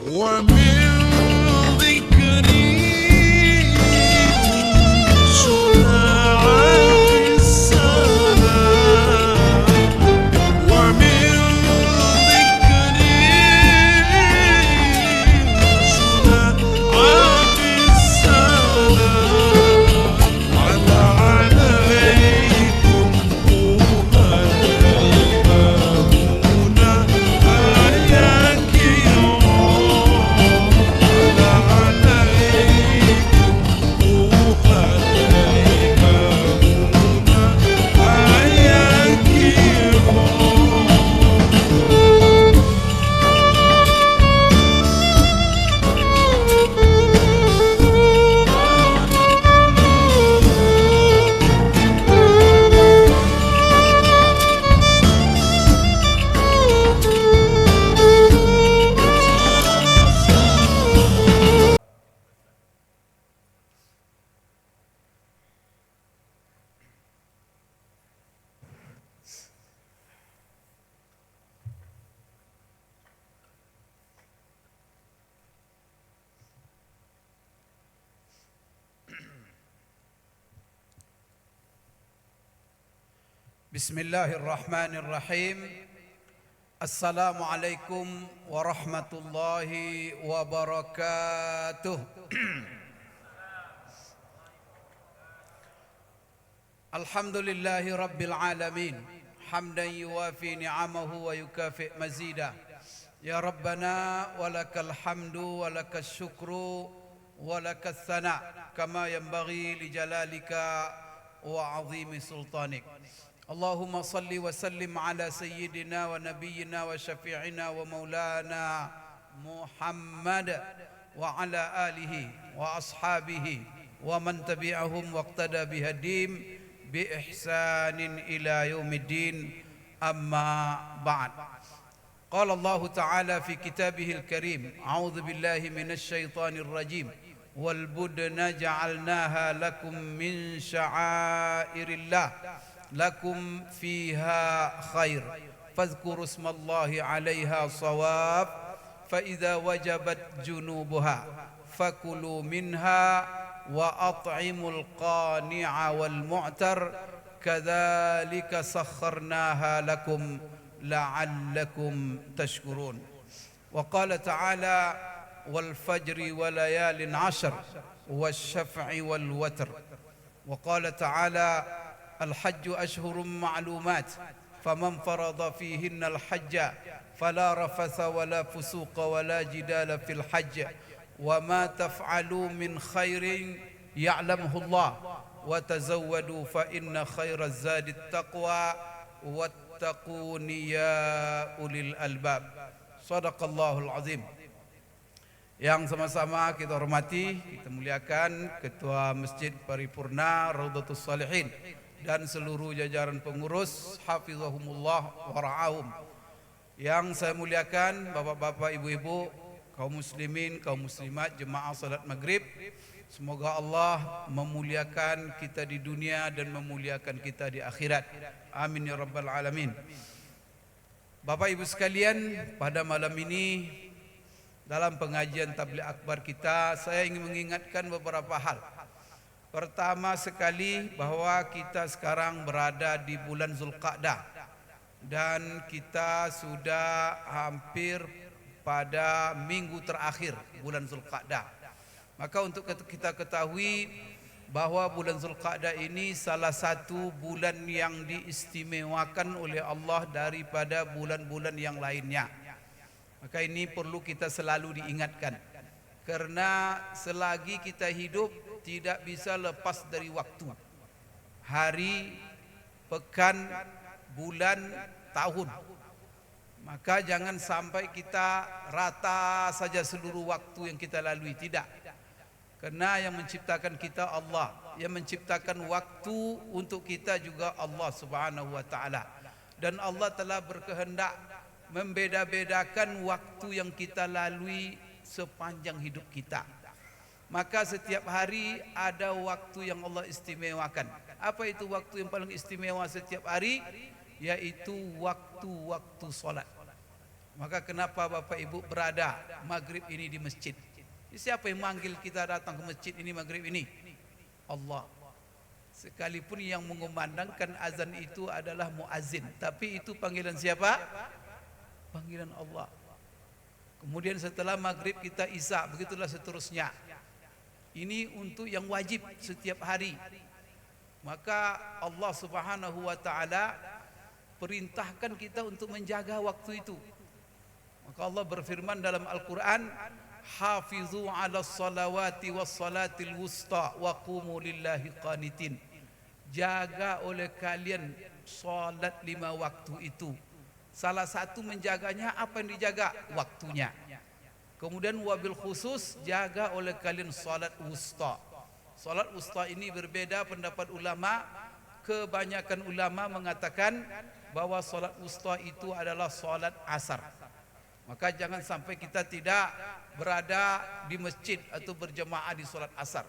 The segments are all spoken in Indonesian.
ومن ذكري شفاعة السلام ومن ذكري شفاعة السلام على عليكم إمامنا آياك Bismillahirrahmanirrahim. Assalamualaikum warahmatullahi wabarakatuh. Alhamdulillahi rabbil alamin. Hamdan yuwafi ni'amahu wa yukafi' mazida. Ya Rabbana walakal hamdu walakal syukru walakal thana kama yanbaghi li jalalika wa azimi sultanik. Allahumma salli wa sallim ala sayyidina wa nabiyyina wa syafi'ina wa maulana Muhammad wa ala alihi wa ashabihi wa man tabi'ahum waqtada bihadim bi ihsanin ila yaumiddin, amma ba'd. Qala Allah Ta'ala fi kitabihil karim, a'udzu billahi minasy syaithanir rajim. Wal budna ja'alnaha lakum min sya'airillah lakum fiha khair fadhkuru ismallahi 'alaiha shawab fa idza wajabat junubuha fakulu minha wa at'imul qani'a wal mu'tar kadzalika sakharnaha lakum la'allakum tashkurun. Wa qala ta'ala wal fajri wa layalin 'ashr wash syaf'i wal watr. Wa qala ta'ala الحج أشهر معلومات فمن فرض فيهن الحج فلا رفث ولا فسوق ولا جدال في الحج وما تفعلوا من خير يعلمه الله وتزودوا فإن خير الزاد التقوى واتقون يا أولي الألباب. صدق الله العظيم. Yang sama-sama kita hormati, kita muliakan Ketua Masjid Paripurna Raudhatus Shalihin dan seluruh jajaran pengurus, hafizahumullah wa ra'ahum. Yang saya muliakan bapak-bapak, ibu-ibu, kaum muslimin, kaum muslimat, jemaah salat maghrib. Semoga Allah memuliakan kita di dunia dan memuliakan kita di akhirat. Amin ya rabbal alamin. Bapak ibu sekalian, pada malam ini dalam pengajian tabligh akbar kita, saya ingin mengingatkan beberapa hal. Pertama sekali, bahwa kita sekarang berada di bulan Zulqa'dah dan kita sudah hampir pada minggu terakhir bulan Zulqa'dah. Maka untuk kita ketahui bahwa bulan Zulqa'dah ini salah satu bulan yang diistimewakan oleh Allah daripada bulan-bulan yang lainnya. Maka ini perlu kita selalu diingatkan, karena selagi kita hidup tidak bisa lepas dari waktu, hari, pekan, bulan, tahun. Maka jangan sampai kita rata saja seluruh waktu yang kita lalui, tidak. Karena yang menciptakan kita Allah, yang menciptakan waktu untuk kita juga Allah Subhanahu wa taala. Dan Allah telah berkehendak membeda-bedakan waktu yang kita lalui sepanjang hidup kita. Maka setiap hari ada waktu yang Allah istimewakan. Apa itu waktu yang paling istimewa setiap hari? Yaitu waktu-waktu solat. Maka kenapa Bapak Ibu berada maghrib ini di masjid? Siapa yang manggil kita datang ke masjid ini maghrib ini? Allah. Sekalipun yang mengumandangkan azan itu adalah muazzin, tapi itu panggilan siapa? Panggilan Allah. Kemudian setelah maghrib kita isya, begitulah seterusnya. Ini untuk yang wajib setiap hari. Maka Allah Subhanahu wa taala perintahkan kita untuk menjaga waktu itu. Maka Allah berfirman dalam Al-Quran, hafizu ala salawati was salatil wusta wa qumu lillahi qanitin. Jaga oleh kalian salat 5 waktu itu. Salah satu menjaganya, apa yang dijaga? Waktunya. Kemudian wabil khusus, jaga oleh kalian salat wusta. Salat wusta ini berbeda pendapat ulama. Kebanyakan ulama mengatakan bahwa salat wusta itu adalah salat asar. Maka jangan sampai kita tidak berada di masjid atau berjemaah di solat asar.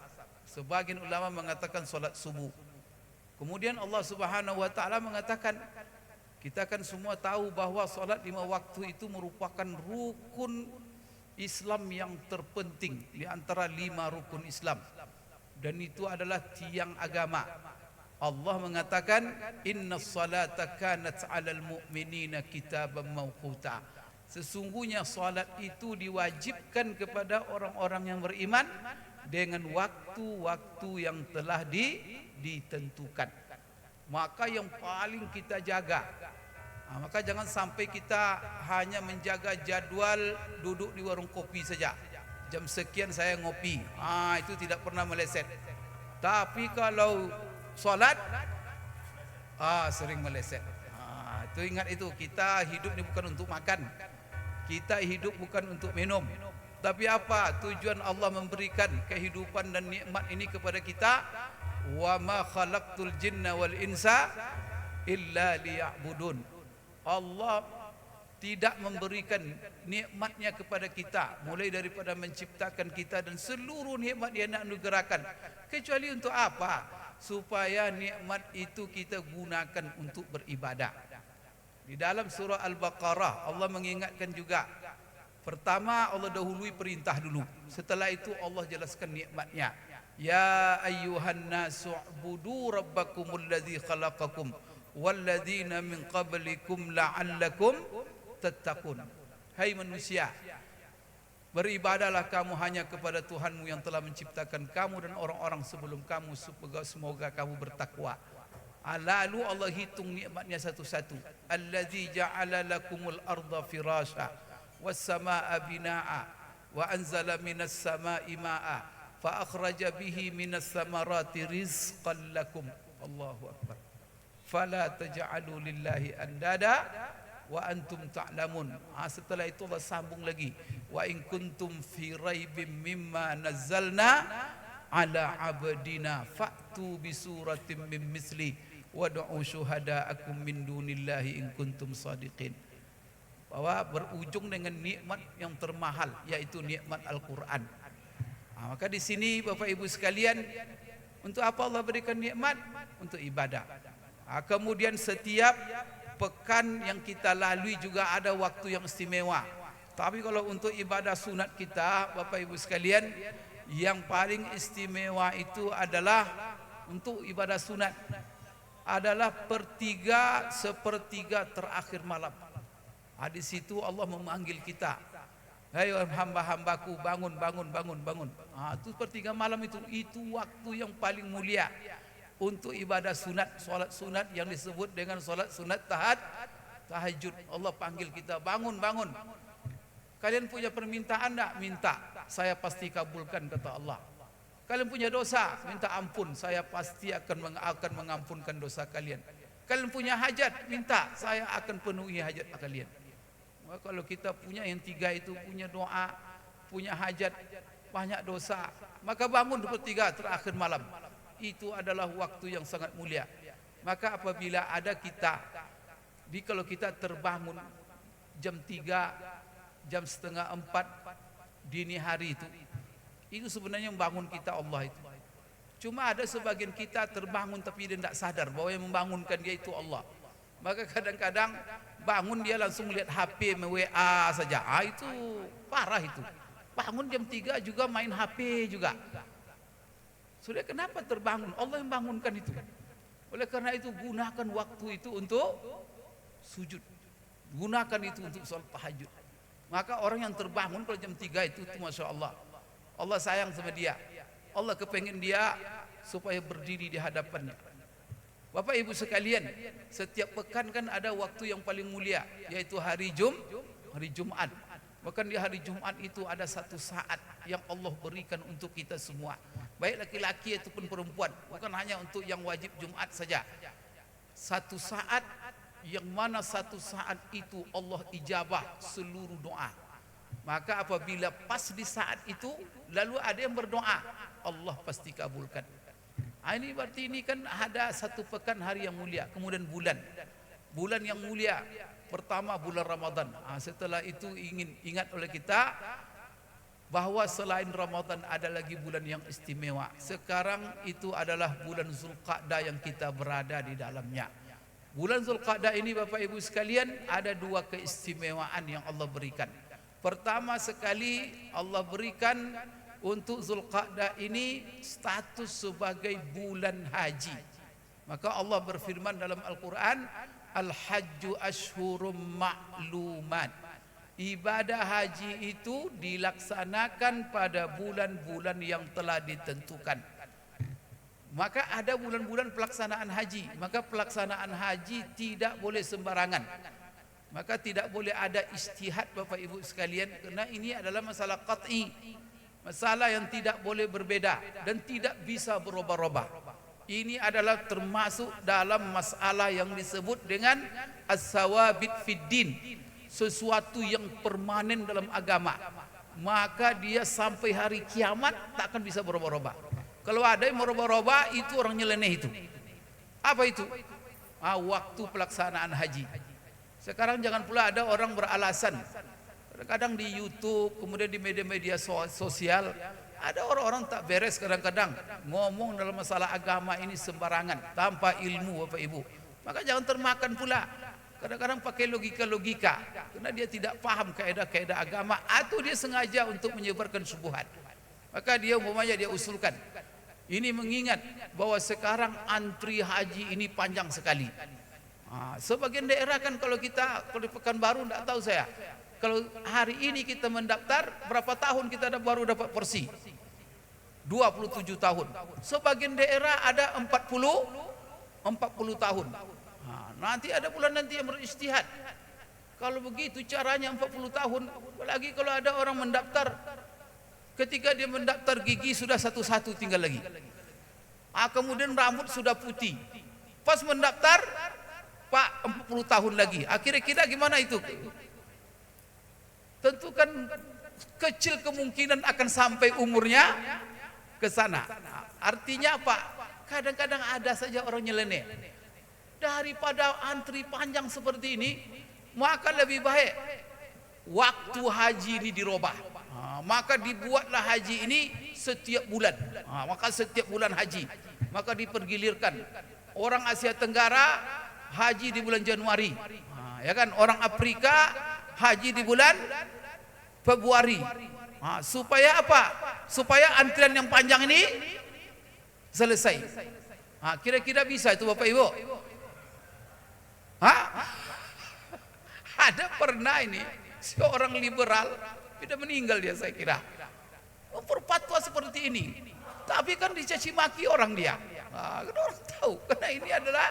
Sebagian ulama mengatakan solat subuh. Kemudian Allah Subhanahu wa taala mengatakan, kita kan semua tahu bahwa solat 5 waktu itu merupakan rukun Islam yang terpenting di antara 5 rukun Islam. Dan itu adalah tiang agama. Allah mengatakan, inna salata kanat 'alal mu'minina kitaban mawquta. Sesungguhnya salat itu diwajibkan kepada orang-orang yang beriman dengan waktu-waktu yang telah ditentukan. Maka yang paling kita jaga, maka jangan sampai kita hanya menjaga jadwal duduk di warung kopi saja. Jam sekian saya ngopi, itu tidak pernah meleset. Tapi kalau salat, sering meleset. Itu ingat itu, kita hidup ini bukan untuk makan. Kita hidup bukan untuk minum. Tapi apa tujuan Allah memberikan kehidupan dan nikmat ini kepada kita? Wa ma khalaqtul jinna wal insa illa liya'budun. Allah tidak memberikan nikmatnya kepada kita, mulai daripada menciptakan kita dan seluruh nikmat yang nak anugerahkan, kecuali untuk apa? Supaya nikmat itu kita gunakan untuk beribadah. Di dalam surah Al-Baqarah Allah mengingatkan juga. Pertama Allah dahului perintah dulu. Setelah itu Allah jelaskan nikmatnya. Ya ayyuhan nasu ubudu rabbakumul ladzi khalaqakum walladzina min qablikum la'allakum tattaqun. Hai manusia, beribadahlah kamu hanya kepada Tuhanmu yang telah menciptakan kamu dan orang-orang sebelum kamu, semoga kamu bertakwa. Lalu Allah hitung nikmatnya satu-satu. Allazi ja'ala lakumul arda firasha was samaa'a binaa'a wa anzala minas samaa'i maa'a fa akhraja bihi minas samarati rizqan lakum. Allahu akbar. Fala taj'alu lillahi andada wa antum ta'lamun. Setelah itu Allah sambung lagi. Wa in kuntum fi raibim mimma nazzalna ala abdina fa'tu bi suratin min misli wad'u syuhada'akum min dunillahi in kuntum shadiqin. Bahwa berujung dengan nikmat yang termahal, yaitu nikmat Al-Quran. Maka di sini Bapak Ibu sekalian, untuk apa Allah berikan nikmat? Untuk ibadah. Kemudian setiap pekan yang kita lalui juga ada waktu yang istimewa. Tapi kalau untuk ibadah sunat kita, Bapak Ibu sekalian, yang paling istimewa itu adalah untuk ibadah sunat adalah sepertiga terakhir malam. Di situ Allah memanggil kita, hai hamba-hambaku, bangun. Itu sepertiga malam itu waktu yang paling mulia untuk ibadah sunat, solat sunat yang disebut dengan solat sunat tahajud. Allah panggil kita, bangun. Kalian punya permintaan enggak? Minta, saya pasti kabulkan, kata Allah. Kalian punya dosa, minta ampun, saya pasti akan mengampunkan dosa kalian. Kalian punya hajat, minta, saya akan penuhi hajat kalian. Maka kalau kita punya yang 3 itu, punya doa, punya hajat, banyak dosa, maka bangun 23 terakhir malam. Itu adalah waktu yang sangat mulia. Maka apabila ada kita, kalau kita terbangun jam 3, jam setengah 4 dini hari itu sebenarnya membangun kita Allah itu. Cuma ada sebagian kita terbangun tapi dia tidak sadar bahwa yang membangunkan dia itu Allah. Maka kadang-kadang bangun dia langsung lihat HP, WA saja. Itu parah itu. Bangun jam 3 juga main HP juga. Sudah, kenapa terbangun? Allah yang bangunkan itu. Oleh karena itu gunakan waktu itu untuk sujud. Gunakan itu untuk sholat tahajud. Maka orang yang terbangun kalau jam 3 itu Masya Allah. Allah sayang sama dia. Allah kepengen dia supaya berdiri di hadapannya. Bapak Ibu sekalian, setiap pekan kan ada waktu yang paling mulia, yaitu hari Jumat. Bahkan di hari Jumat itu ada satu saat yang Allah berikan untuk kita semua, baik laki-laki ataupun perempuan, bukan hanya untuk yang wajib Jumat saja. Satu saat yang mana satu saat itu Allah ijabah seluruh doa. Maka apabila pas di saat itu lalu ada yang berdoa, Allah pasti kabulkan. Ini berarti ini kan ada satu pekan hari yang mulia. Kemudian bulan yang mulia pertama bulan Ramadan. Setelah itu ingat oleh kita bahwa selain Ramadan ada lagi bulan yang istimewa. Sekarang itu adalah bulan Zulqa'dah yang kita berada di dalamnya. Bulan Zulqa'dah ini Bapak Ibu sekalian ada dua keistimewaan yang Allah berikan. Pertama sekali Allah berikan untuk Zulqa'dah ini status sebagai bulan haji. Maka Allah berfirman dalam Al-Quran, Al-Hajju Ashhurum Ma'lumat. Ibadah haji itu dilaksanakan pada bulan-bulan yang telah ditentukan. Maka ada bulan-bulan pelaksanaan haji. Maka pelaksanaan haji tidak boleh sembarangan. Maka tidak boleh ada ijtihad Bapak Ibu sekalian, karena ini adalah masalah qat'i. Masalah yang tidak boleh berbeda dan tidak bisa berubah-ubah. Ini adalah termasuk dalam masalah yang disebut dengan as-sawabit fid din, sesuatu yang permanen dalam agama. Maka dia sampai hari kiamat tak akan bisa berubah-ubah. Kalau ada yang merubah-ubah, itu orang nyeleneh itu. Apa itu? Waktu pelaksanaan haji. Sekarang jangan pula ada orang beralasan. Kadang-kadang di YouTube, kemudian di media-media sosial, ada orang-orang tak beres kadang-kadang ngomong dalam masalah agama ini sembarangan, tanpa ilmu Bapak Ibu. Maka jangan termakan pula. Kadang-kadang pakai logika-logika, karena dia tidak paham kaedah-kaedah agama, atau dia sengaja untuk menyebarkan syubhat. Maka dia umpamanya dia usulkan. Ini mengingat bahwa sekarang antri haji ini panjang sekali. Sebagian daerah kan kalau di Pekanbaru tidak tahu saya. Kalau hari ini kita mendaftar, berapa tahun kita baru dapat porsi? 27 tahun. Sebagian daerah ada 40 tahun. Nanti ada pula nanti yang berijtihad. Kalau begitu caranya 40 tahun, apalagi kalau ada orang mendaftar, ketika dia mendaftar gigi sudah satu-satu tinggal lagi. Kemudian rambut sudah putih. Pas mendaftar, Pak 40 tahun lagi. Kira-kira gimana itu? Tentu kan kecil kemungkinan akan sampai umurnya ke sana. Artinya apa? Kadang-kadang ada saja orang nyeleneh. Daripada antri panjang seperti ini, maka lebih baik waktu haji ini dirubah. Maka dibuatlah haji ini setiap bulan. Maka setiap bulan haji, maka dipergilirkan. Orang Asia Tenggara haji di bulan Januari, ya kan? Orang Afrika haji di bulan Februari. Supaya apa? Supaya antrian yang panjang ini selesai. Kira-kira bisa itu Bapak Ibu? Ada pernah ini seorang liberal, sudah meninggal dia saya kira, berfatwa seperti ini. Tapi kan dicaci maki orang dia. Kan orang tahu, karena ini adalah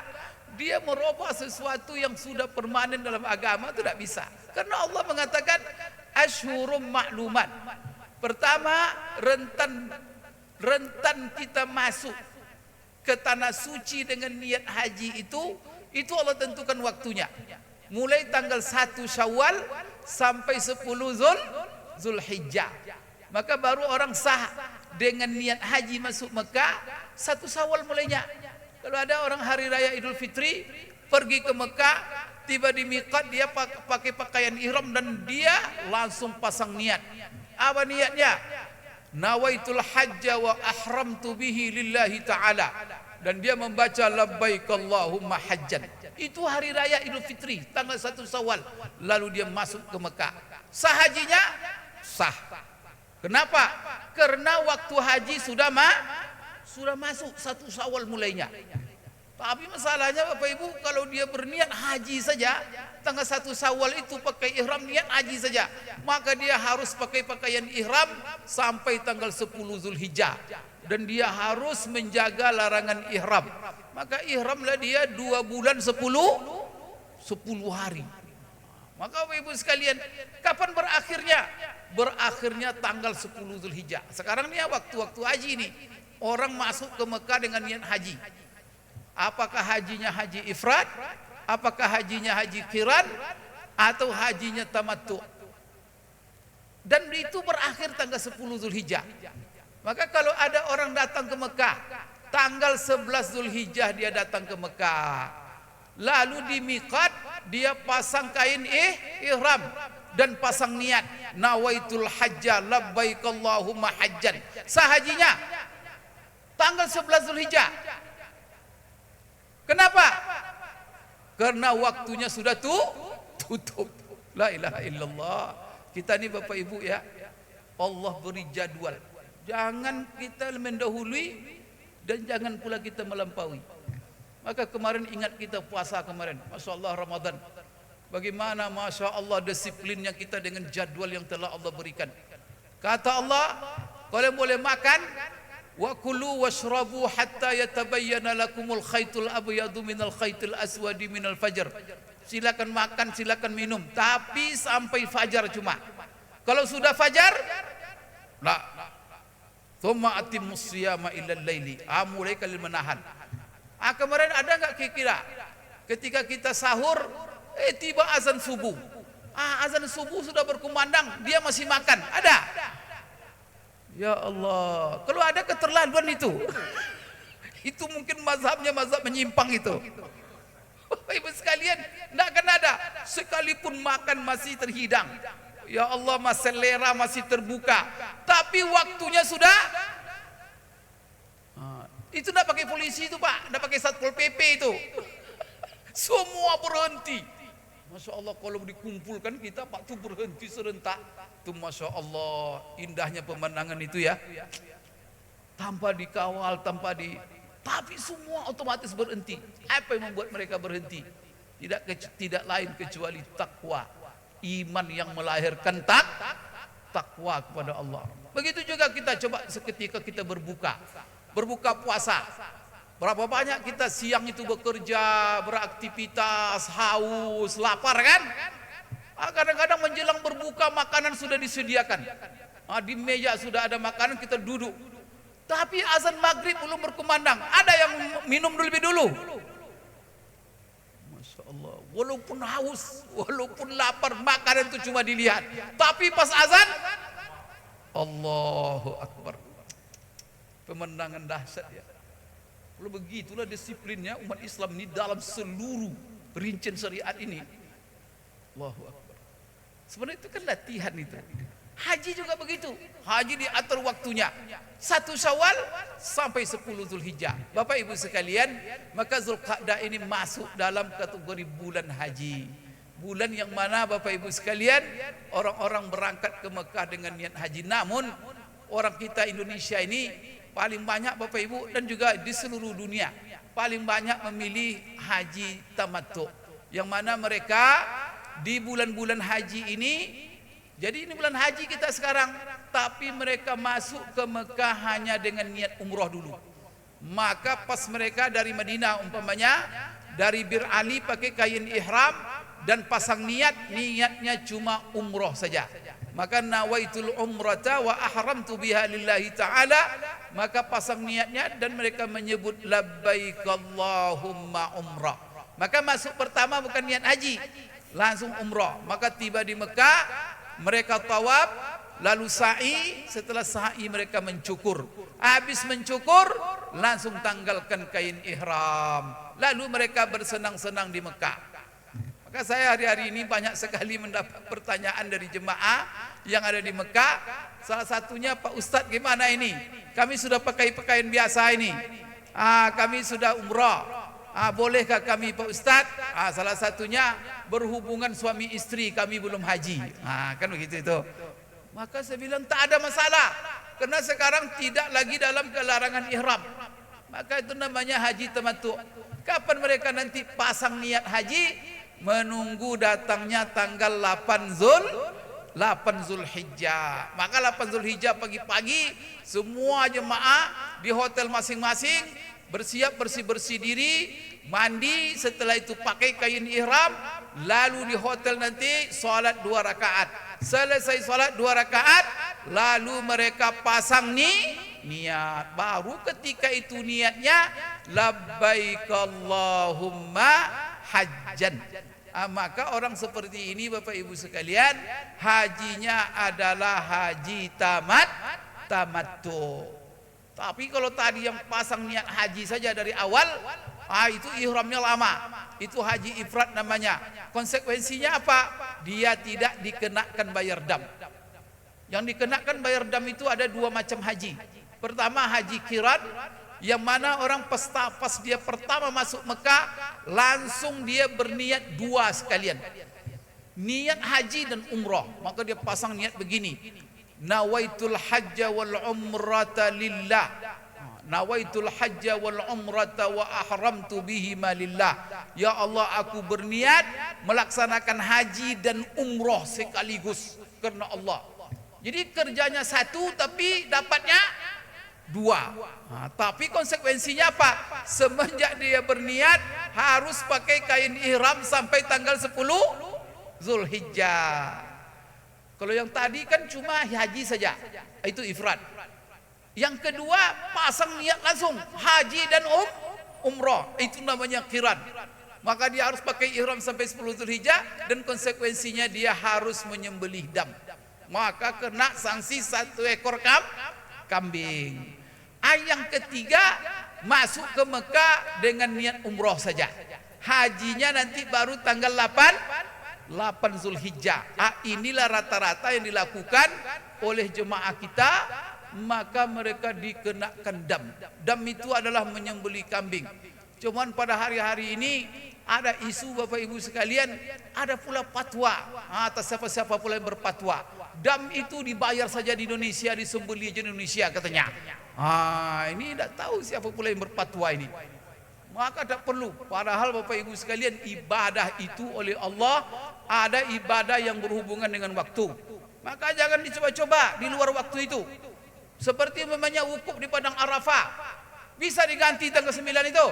dia merubah sesuatu yang sudah permanen dalam agama, itu tidak bisa. Karena Allah mengatakan Ashhurum Ma'lumat. Pertama, rentan kita masuk ke tanah suci dengan niat haji itu Allah tentukan waktunya. Mulai tanggal 1 Syawal sampai 10 Zulhijjah. Maka baru orang sah dengan niat haji masuk Mekah 1 Syawal mulainya. Kalau ada orang hari raya Idul Fitri pergi ke Mekah, tiba di miqat, dia pakai pakaian ihram dan dia langsung pasang niat. Apa niatnya? Nawaitul hajja wa ahramtu bihi lillahi ta'ala. Dan dia membaca labbaik Allahumma hajjan. Itu hari raya Idul Fitri, tanggal 1 Syawal. Lalu dia masuk ke Mekah. Sah hajinya? Sah. Kenapa? Karena waktu haji sudah masuk 1 Syawal mulainya. Tapi masalahnya Bapak Ibu, kalau dia berniat haji saja, tanggal 1 Syawal itu pakai ihram niat haji saja, maka dia harus pakai pakaian ihram sampai tanggal 10 Zulhijjah. Dan dia harus menjaga larangan ihram. Maka ihramlah dia 2 bulan 10 hari. Maka Bapak Ibu sekalian, kapan berakhirnya? Berakhirnya tanggal 10 Zulhijjah. Sekarang ni waktu-waktu haji ini, orang masuk ke Mekah dengan niat haji. Apakah hajinya haji ifrad? Apakah hajinya haji qiran? Atau hajinya tamattu? Dan itu berakhir tanggal 10 Zulhijjah. Maka kalau ada orang datang ke Mekah, tanggal 11 Zulhijjah dia datang ke Mekah. Lalu di miqat dia pasang kain ihram dan pasang niat, nawaitul hajja labbaik Allahumma hajjan. Sah hajinya tanggal 11 Zulhijjah. Kenapa? Karena waktunya sudah tutup. La ilaha illallah. Kita ni Bapak Ibu ya, Allah beri jadwal. Jangan kita mendahului dan jangan pula kita melampaui. Maka kemarin ingat kita puasa kemarin, Masya Allah Ramadan. Bagaimana Masya Allah disiplinnya kita dengan jadwal yang telah Allah berikan. Kata Allah, kalian boleh makan, wa kulu washrabu hatta yatabayyana lakumul khaytul abyadu minal khaytil aswadi minal fajr. Silakan makan, silakan minum, tapi sampai fajar cuma. Kalau sudah fajar, la. Thumma atimmus siyama ilal laili. Mulai kalian menahan. Kemarin ada enggak kira-kira ketika kita sahur, tiba azan subuh. Azan subuh sudah berkumandang, dia masih makan. Ada? Ya Allah, kalau ada keterlaluan itu, itu mungkin mazhabnya mazhab menyimpang itu. Ibu sekalian, tidak akan ada. Sekalipun makan masih terhidang, ya Allah, selera masih terbuka, tapi waktunya sudah. Itu tidak pakai polisi itu Pak, tidak pakai Satpol PP itu. Semua berhenti. Masya Allah, kalau dikumpulkan kita Pak tuh berhenti serentak. Itu Masya Allah, indahnya pemandangan itu ya. Tanpa dikawal, tapi semua otomatis berhenti. Apa yang membuat mereka berhenti? Tidak lain kecuali takwa. Iman yang melahirkan takwa kepada Allah. Begitu juga kita coba seketika kita berbuka puasa. Berapa banyak kita siang itu bekerja, beraktivitas, haus, lapar kan? Kadang-kadang menjelang berbuka makanan sudah disediakan. Di meja sudah ada makanan, kita duduk. Tapi azan maghrib belum berkumandang, ada yang minum lebih dulu. Masya Allah, walaupun haus, walaupun lapar, makanan itu cuma dilihat. Tapi pas azan, Allahu Akbar. Pemandangan dahsyat ya. Kalau begitulah disiplinnya umat Islam ini dalam seluruh rincian syariat ini. Allahu Akbar. Sebenarnya itu kan latihan itu. Haji juga begitu. Haji diatur waktunya 1 Syawal sampai 10 Zulhijjah. Bapak Ibu sekalian, maka Zulqa'dah ini masuk dalam kategori bulan haji. Bulan yang mana Bapak Ibu sekalian, orang-orang berangkat ke Mekah dengan niat haji. Namun orang kita Indonesia ini paling banyak Bapak Ibu, dan juga di seluruh dunia paling banyak memilih haji tamattu, yang mana mereka di bulan-bulan haji ini, jadi ini bulan haji kita sekarang, tapi mereka masuk ke Mekah hanya dengan niat umroh dulu. Maka pas mereka dari Madinah umpamanya dari Bir Ali pakai kain ihram dan pasang niatnya cuma umroh saja. Maka nawaitul umrata wa ahramtu biha lillahi ta'ala, maka pasang niatnya dan mereka menyebut labbaik Allahumma umrah. Maka masuk pertama bukan niat haji, langsung umrah. Maka tiba di Mekah, mereka tawaf, lalu sa'i. Setelah sa'i mereka mencukur. Habis mencukur, langsung tanggalkan kain ihram. Lalu mereka bersenang-senang di Mekah. Maka saya hari-hari ini banyak sekali mendapat pertanyaan dari jemaah yang ada di Mekah. Salah satunya, Pak Ustadz, gimana ini? Kami sudah pakai pakaian biasa ini. Kami sudah umrah. Bolehkah kami Pak Ustaz? Salah satunya berhubungan suami istri kami belum haji. Kan begitu itu. Maka saya bilang tak ada masalah. Karena sekarang tidak lagi dalam kelarangan ihram. Maka itu namanya haji tamattu. Kapan mereka nanti pasang niat haji? Menunggu datangnya tanggal 8 Zulhijjah. Maka 8 Zulhijjah pagi-pagi semua jemaah di hotel masing-masing bersiap bersih-bersih diri, mandi, setelah itu pakai kain ihram, lalu di hotel nanti salat 2 rakaat. Selesai salat 2 rakaat, lalu mereka pasang niat. Baru ketika itu niatnya labbaik Allahumma hajjan. Maka orang seperti ini Bapak Ibu sekalian, hajinya adalah haji tamattu. Tapi kalau tadi yang pasang niat haji saja dari awal, itu ihramnya lama. Itu haji ifrat namanya. Konsekuensinya apa? Dia tidak dikenakan bayar dam. Yang dikenakan bayar dam itu ada 2 macam haji. Pertama haji qiran, yang mana orang pas dia pertama masuk Mekah, langsung dia berniat 2 sekalian. Niat haji dan umrah. Maka dia pasang niat begini. Nawaitul hajja wal umrata lillah. Nawaitul hajja wal umrata wa ahramtu bihima lillah. Ya Allah, aku berniat melaksanakan haji dan umrah sekaligus karena Allah. Jadi kerjanya 1 tapi dapatnya 2. Tapi konsekuensinya apa? Semenjak dia berniat harus pakai kain ihram sampai tanggal 10 Zulhijjah. Kalau yang tadi kan cuma haji saja, itu ifrad. Yang kedua pasang niat langsung haji dan umrah, itu namanya qiran. Maka dia harus pakai ihram sampai 10 Zulhijjah dan konsekuensinya dia harus menyembelih dam. Maka kena sanksi 1 ekor kambing. Yang ketiga masuk ke Mekah dengan niat umrah saja. Hajinya nanti baru tanggal 8 Zulhijjah. Inilah rata-rata yang dilakukan oleh jemaah kita. Maka mereka dikenakan dam. Dam itu adalah menyembelih kambing. Cuman pada hari-hari ini ada isu Bapak Ibu sekalian, ada pula fatwa atas siapa-siapa pula yang berfatwa. Dam itu dibayar saja di Indonesia, disembelih di Indonesia katanya. Ini tidak tahu siapa pula yang berfatwa ini. Maka tak perlu. Padahal Bapak Ibu sekalian, ibadah itu oleh Allah ada ibadah yang berhubungan dengan waktu. Maka jangan dicoba-coba di luar waktu itu. Seperti namanya wukuf di Padang Arafah. Bisa diganti tanggal 9 itu.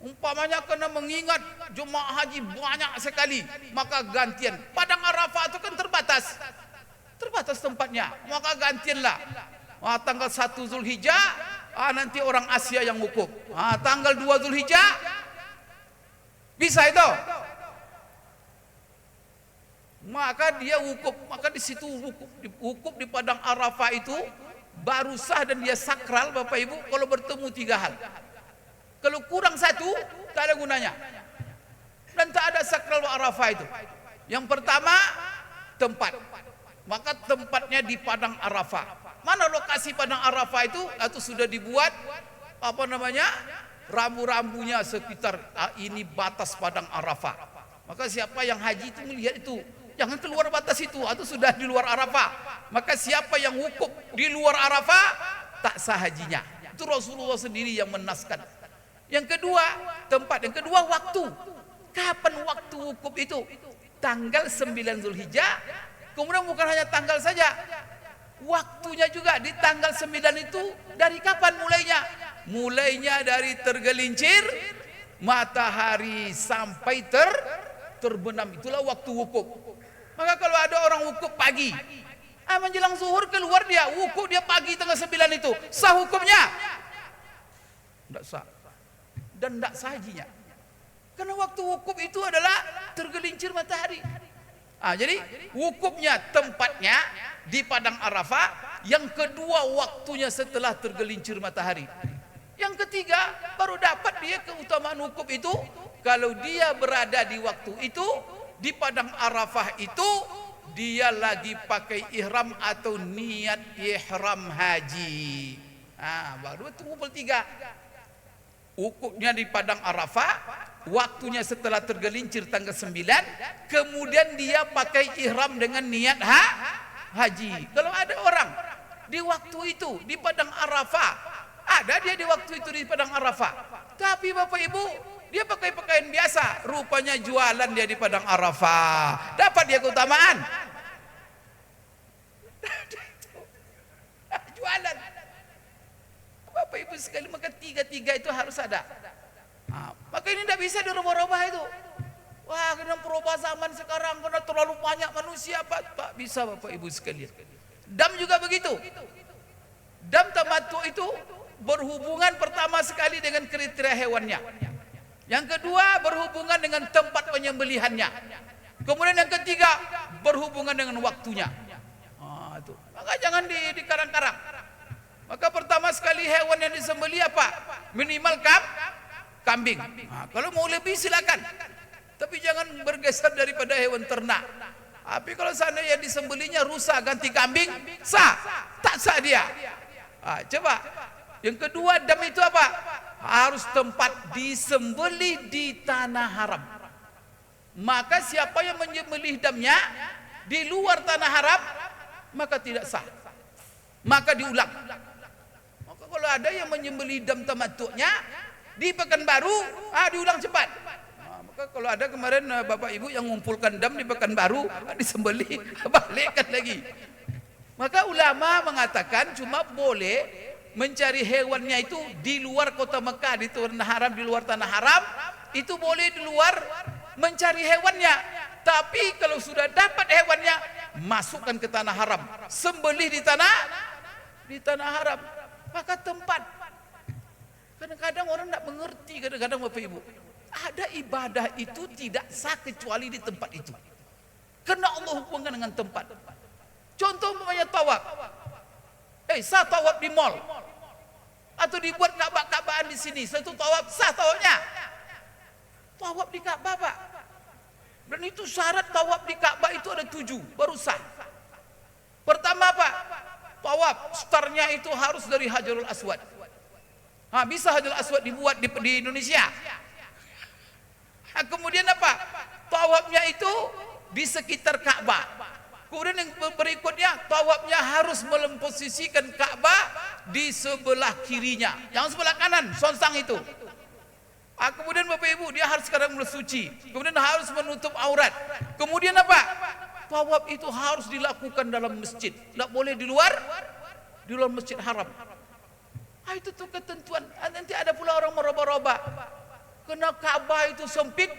Umpamanya kena mengingat jemaah haji banyak sekali, maka gantian. Padang Arafah itu kan terbatas tempatnya, maka gantianlah. Tanggal 1 Zulhijjah nanti orang Asia yang wukuf. Tanggal 2 Zulhijjah bisa itu. Maka dia wukuf, maka di situ wukuf di Padang Arafah itu baru sah dan dia sakral Bapak Ibu kalau bertemu 3 hal. Kalau kurang 1 tak ada gunanya. Dan tak ada sakral Arafah itu. Yang pertama tempat. Maka tempatnya di Padang Arafah. Mana lokasi Padang Arafah itu? Itu sudah dibuat rambu-rambunya sekitar ini batas Padang Arafah. Maka siapa yang haji itu melihat itu, jangan keluar batas itu atau sudah di luar Arafah. Maka siapa yang wukuf di luar Arafah tak sah hajinya. Itu Rasulullah sendiri yang menaskan. Yang kedua tempat, yang kedua waktu. Kapan waktu wukuf itu? Tanggal 9 Zulhijjah. Kemudian bukan hanya tanggal saja, waktunya juga di tanggal 9 itu dari kapan mulainya? Mulainya dari tergelincir matahari sampai terbenam, itulah waktu wukuf. Maka kalau ada orang wukuf pagi, menjelang zuhur keluar dia wukuf, dia pagi tanggal 9 itu, sah hukumnya? Tidak sah. Dan tidak sah hajinya. Karena waktu wukuf itu adalah tergelincir matahari. Jadi wukufnya tempatnya di Padang Arafah. Yang kedua waktunya setelah tergelincir matahari. Yang ketiga baru dapat dia keutamaan wukuf itu kalau dia berada di waktu itu di Padang Arafah itu dia lagi pakai ihram atau niat ihram haji. Baru itu kumpul 3. Wukufnya di padang Arafah, waktunya setelah tergelincir tanggal 9, kemudian dia pakai ihram dengan niat haji. Kalau ada orang di waktu itu di padang Arafah, ada dia di waktu itu di padang Arafah, tapi Bapak Ibu dia pakai pakaian biasa, rupanya jualan dia di padang Arafah, dapat dia keutamaan. Jualan. Bapak Ibu sekali, maka tiga-tiga itu harus ada. Maka ini tidak bisa dirubah-rubah itu. Wah, kena perubah zaman sekarang, kena terlalu banyak manusia, Pak. Bisa Bapak Ibu sekalian. Dam juga begitu. Dam tamattu itu berhubungan pertama sekali dengan kriteria hewannya. Yang kedua berhubungan dengan tempat penyembelihannya. Kemudian yang ketiga berhubungan dengan waktunya. Itu. Maka jangan di karang-karang. Maka pertama sekali hewan yang disembelih apa? Minimal kambing. Kalau mau lebih silakan. Tapi jangan bergeser daripada hewan ternak. Tapi kalau seandainya disembelihnya rusa ganti kambing, sah. Tak sah dia. Coba. Yang kedua, dam itu apa? Harus tempat disembelih di tanah haram. Maka siapa yang menyembelih damnya di luar tanah haram, maka tidak sah. Maka diulang. Maka kalau ada yang menyembelih dam tamattu'nya di Pekanbaru, diulang cepat. Maka kalau ada kemarin Bapak Ibu yang mengumpulkan dam di Pekanbaru, disembelih, balikkan lagi. Maka ulama mengatakan cuma boleh mencari hewannya itu di luar kota Mekah, di tanah haram, di luar tanah haram, itu boleh di luar mencari hewannya. Tapi kalau sudah dapat hewannya, masukkan ke tanah haram, sembelih di tanah haram. Maka tempat, kadang-kadang orang tidak mengerti, kadang-kadang Bapak Ibu, ada ibadah itu tidak sah kecuali di tempat itu, karena Allah hubungkan dengan tempat. Contoh umpamanya tawaf, sah tawaf di mall, atau dibuat Ka'bah-Ka'bahan di sini, satu tawaf sah tawafnya. Tawaf di Ka'bah, Pak. Dan itu syarat tawaf di Ka'bah itu ada 7 baru sah. Pertama Pak, tawaf startnya itu harus dari Hajarul Aswad. Bisa Hajarul Aswad dibuat di Indonesia. Kemudian apa? Tawafnya itu di sekitar Ka'bah. Kemudian yang berikutnya, tawafnya harus memposisikan Ka'bah di sebelah kirinya, yang sebelah kanan, sonsang itu. Kemudian Bapak Ibu, dia harus sekarang bersuci. Kemudian harus menutup aurat. Kemudian apa? Tawaf itu harus dilakukan dalam masjid. Tidak boleh di luar masjid haram. Itu tuh ketentuan. Nanti ada pula orang meroba-roba. Kena Ka'bah itu sempit.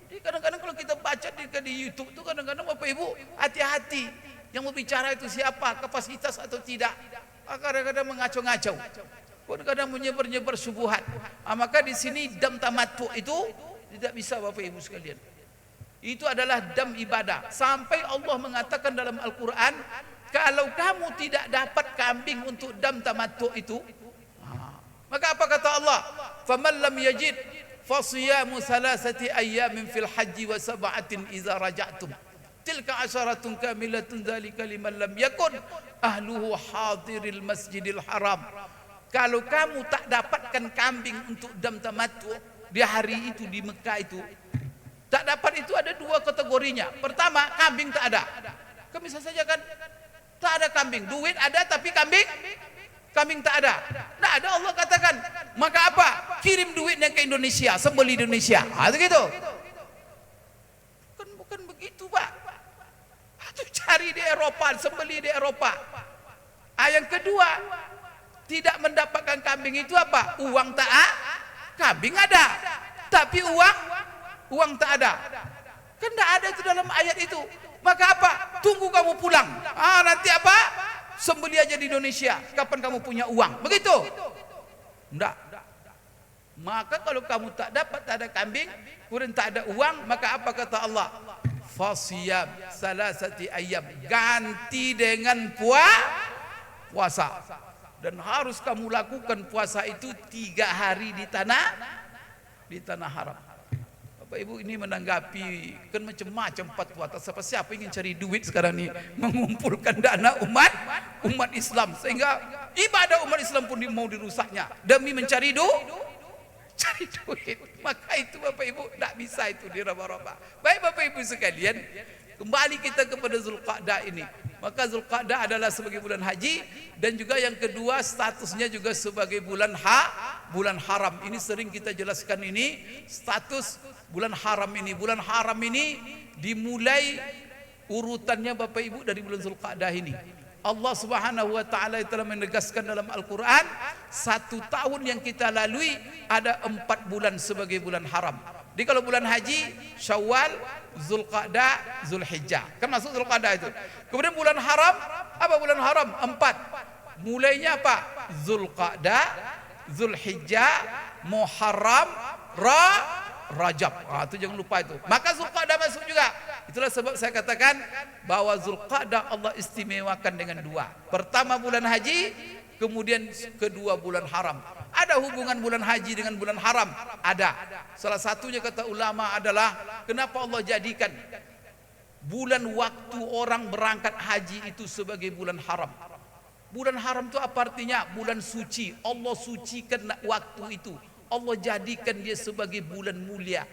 Jadi kadang-kadang kalau kita baca di YouTube itu kadang-kadang Bapak Ibu hati-hati. Yang berbicara itu siapa, kapasitas atau tidak. Kadang-kadang mengaco-ngaco. Kadang-kadang menyebar-nyebar subuhat. Maka di sini dam tamattu itu tidak bisa Bapak Ibu sekalian. Itu adalah dam ibadah. Sampai Allah mengatakan dalam Al-Quran, kalau kamu tidak dapat kambing untuk dam tamattu itu, maka apa kata Allah? Faman lam yajid fasiyamu salasati ayyamin fil haji wa sab'atin iza raja'tum. Tilka asyaratun kamilatun dzalika liman lam yakun ahluhu hadiril masjidil haram. Kalau kamu tak dapatkan kambing untuk dam tamattu di hari itu di Mekah itu, tak dapat itu ada 2 kategorinya. Pertama, kambing tak ada. Kan bisa saja kan tak ada kambing, duit ada tapi kambing tak ada. Nah, ada Allah katakan, maka apa? Kirim duitnya ke Indonesia, sembelih Indonesia. Begitu. Bukan begitu, Pak. Itu cari di Eropa, sembelih di Eropa. Yang kedua, tidak mendapatkan kambing itu apa? Uang tak ada, kambing ada, tapi uang tak ada. Kan tidak ada itu dalam ayat itu. Maka apa? Tunggu kamu pulang. Nanti apa? Sembelih aja di Indonesia. Kapan kamu punya uang? Begitu? Tidak. Maka kalau kamu tak dapat, tak ada kambing, kemudian tak ada uang, maka apa kata Allah? Fasiyam salasati ayyam. Ganti dengan puasa. Dan harus kamu lakukan puasa itu 3 hari di tanah haram. Bapak Ibu ini menanggapi kan macam-macam fatwa. Siapa ingin cari duit sekarang ini, mengumpulkan dana umat Islam, sehingga ibadah umat Islam pun mau dirusaknya demi mencari cari duit. Maka itu Bapak Ibu tidak bisa itu diraba-raba. Baik Bapak Ibu sekalian, kembali kita kepada Zulqa'dah ini. Maka Zulqa'dah adalah sebagai bulan haji, dan juga yang kedua statusnya juga sebagai bulan haram. Ini sering kita jelaskan, ini status bulan haram ini. Bulan haram ini dimulai urutannya Bapak Ibu dari bulan Zulqa'dah ini. Allah Subhanahu wa taala telah menegaskan dalam Al-Qur'an, 1 tahun yang kita lalui ada 4 bulan sebagai bulan haram. Jadi kalau bulan haji, Syawal, Zulqa'dah, Zulhijjah. Kan masuk Zulqa'dah itu. Kemudian bulan haram, apa bulan haram? 4. Mulainya apa? Zulqa'dah, Zulhijjah, Muharram, Rajab. Itu jangan lupa itu. Maka Zulqa'dah masuk juga. Itulah sebab saya katakan bahwa Zulqa'dah Allah istimewakan dengan 2. Pertama bulan haji, kemudian kedua bulan haram. Ada hubungan bulan haji dengan bulan haram? Ada. Salah satunya kata ulama adalah kenapa Allah jadikan bulan waktu orang berangkat haji itu sebagai bulan haram. Bulan haram itu apa artinya? Bulan suci. Allah sucikan waktu itu. Allah jadikan dia sebagai bulan mulia.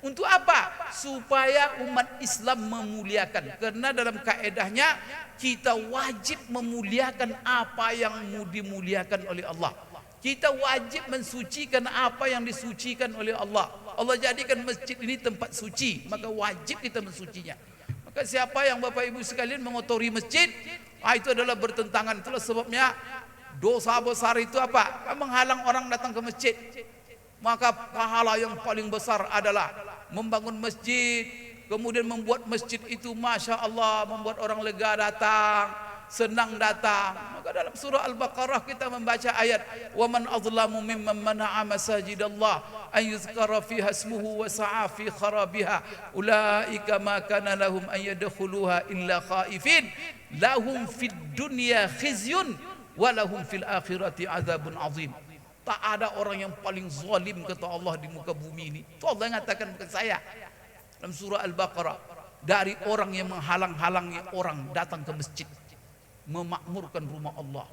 Untuk apa? Supaya umat Islam memuliakan. Karena dalam kaedahnya kita wajib memuliakan apa yang dimuliakan oleh Allah. Kita wajib mensucikan apa yang disucikan oleh Allah. Allah jadikan masjid ini tempat suci, maka wajib kita mensucinya. Maka siapa yang Bapak Ibu sekalian mengotori masjid, itu adalah bertentangan. Itulah sebabnya dosa besar itu apa? Menghalang orang datang ke masjid. Maka pahala yang paling besar adalah membangun masjid, kemudian membuat masjid itu Masya Allah, membuat orang lega datang, senang datang. Maka dalam surah Al-Baqarah kita membaca ayat وَمَنْ أَظْلَمُ مِمَّنْ مَنَعَ مَسَاجِدَ اللَّهِ أَنْ يُذْكَرَ فِيهَا اسْمُهُ وَسَعَى فِي خَرَابِهَا أُولَئِكَ مَا كَانَ لَهُمْ أَنْ يَدْخُلُوهَا إِلَّا خَائِفِينَ لَهُمْ فِي الدُّنْيَا خِزْيٌ وَلَهُمْ فِي الْآخِرَةِ عَذَابٌ عَظِيمٌ. Tak ada orang yang paling zalim kata Allah di muka bumi ini. Itu Allah yang mengatakan bukan saya. Dalam surah Al-Baqarah, dari orang yang menghalang-halangi orang datang ke masjid, memakmurkan rumah Allah.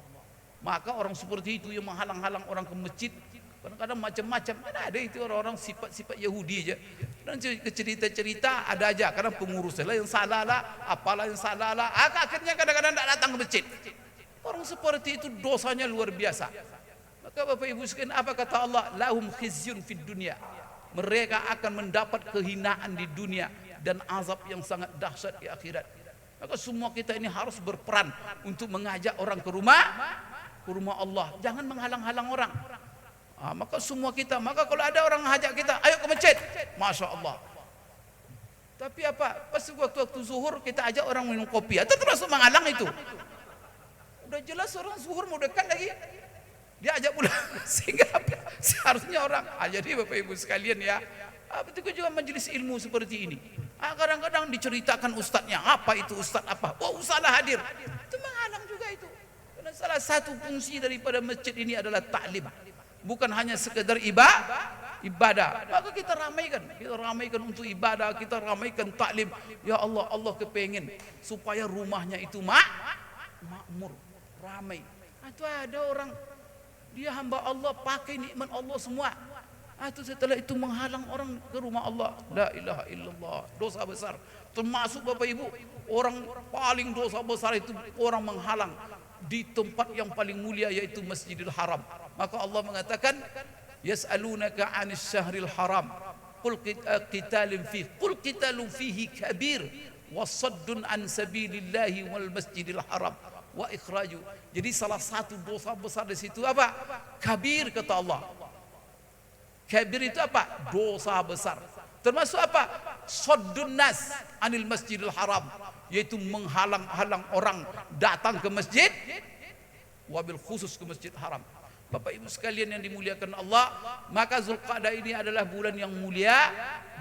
Maka orang seperti itu yang menghalang-halang orang ke masjid, kadang-kadang macam-macam. Ada itu orang-orang sifat-sifat Yahudi aja. Dan cerita-cerita ada aja. Kadang pengurus lah yang salah lah, apalah yang salah lah. Akhirnya kadang-kadang tidak datang ke masjid. Orang seperti itu dosanya luar biasa. Maka Bapak Ibu sekalian, apa kata Allah? Lahum khizyun fid dunya. Mereka akan mendapat kehinaan di dunia dan azab yang sangat dahsyat di akhirat. Maka semua kita ini harus berperan untuk mengajak orang ke rumah Allah. Jangan menghalang-halang orang. Maka semua kita, maka kalau ada orang ajak kita, ayo ke masjid, Masya Allah. Tapi apa? Pas waktu-waktu zuhur kita ajak orang minum kopi, atau termasuk menghalang itu. Udah jelas orang zuhur mau dekat lagi, dia ajak pulang. Sehingga seharusnya orang, jadi Bapak Ibu sekalian ya, betul juga majelis ilmu seperti ini. Kadang-kadang diceritakan ustadznya, apa itu ustadz apa? Oh, ustadzlah hadir. Itu menghalang juga itu. Karena salah satu fungsi daripada masjid ini adalah taklim. Bukan hanya sekedar ibadah. Maka kita ramaikan untuk ibadah, kita ramaikan taklim. Ya Allah, Allah kepengen supaya rumahnya itu makmur, ramai. Itu ada orang, dia hamba Allah, pakai nikmat Allah semua. Itu setelah itu menghalang orang ke rumah Allah. La ilaha illallah. Dosa besar. Termasuk Bapak Ibu, orang paling dosa besar itu orang menghalang di tempat yang paling mulia, yaitu Masjidil Haram. Maka Allah mengatakan, yas'alunaka 'anis syahril haram. Qul qitalun fihi. Qul qitalun fihi kabir wa saddun an sabilillahi wal Masjidil Haram wa ikhraju. Jadi salah satu dosa besar di situ apa? Kabir kata Allah. Kabir itu apa? Dosa besar. Termasuk apa? Saddun nas anil Masjidil Haram, yaitu menghalang-halang orang datang ke masjid, wabil khusus ke Masjid Haram. Bapak Ibu sekalian yang dimuliakan Allah, maka Zulqa'dah ini adalah bulan yang mulia,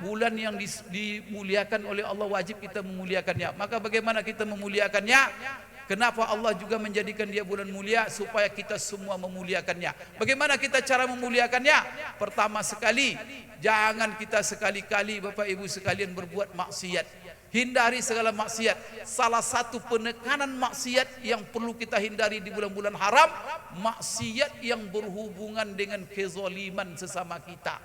bulan yang dimuliakan oleh Allah, wajib kita memuliakannya. Maka bagaimana kita memuliakannya? Kenapa Allah juga menjadikan dia bulan mulia? Supaya kita semua memuliakannya. Bagaimana kita cara memuliakannya? Pertama sekali, jangan kita sekali-kali Bapak Ibu sekalian berbuat maksiat. Hindari segala maksiat. Salah satu penekanan maksiat yang perlu kita hindari di bulan-bulan haram, maksiat yang berhubungan dengan kezaliman sesama kita.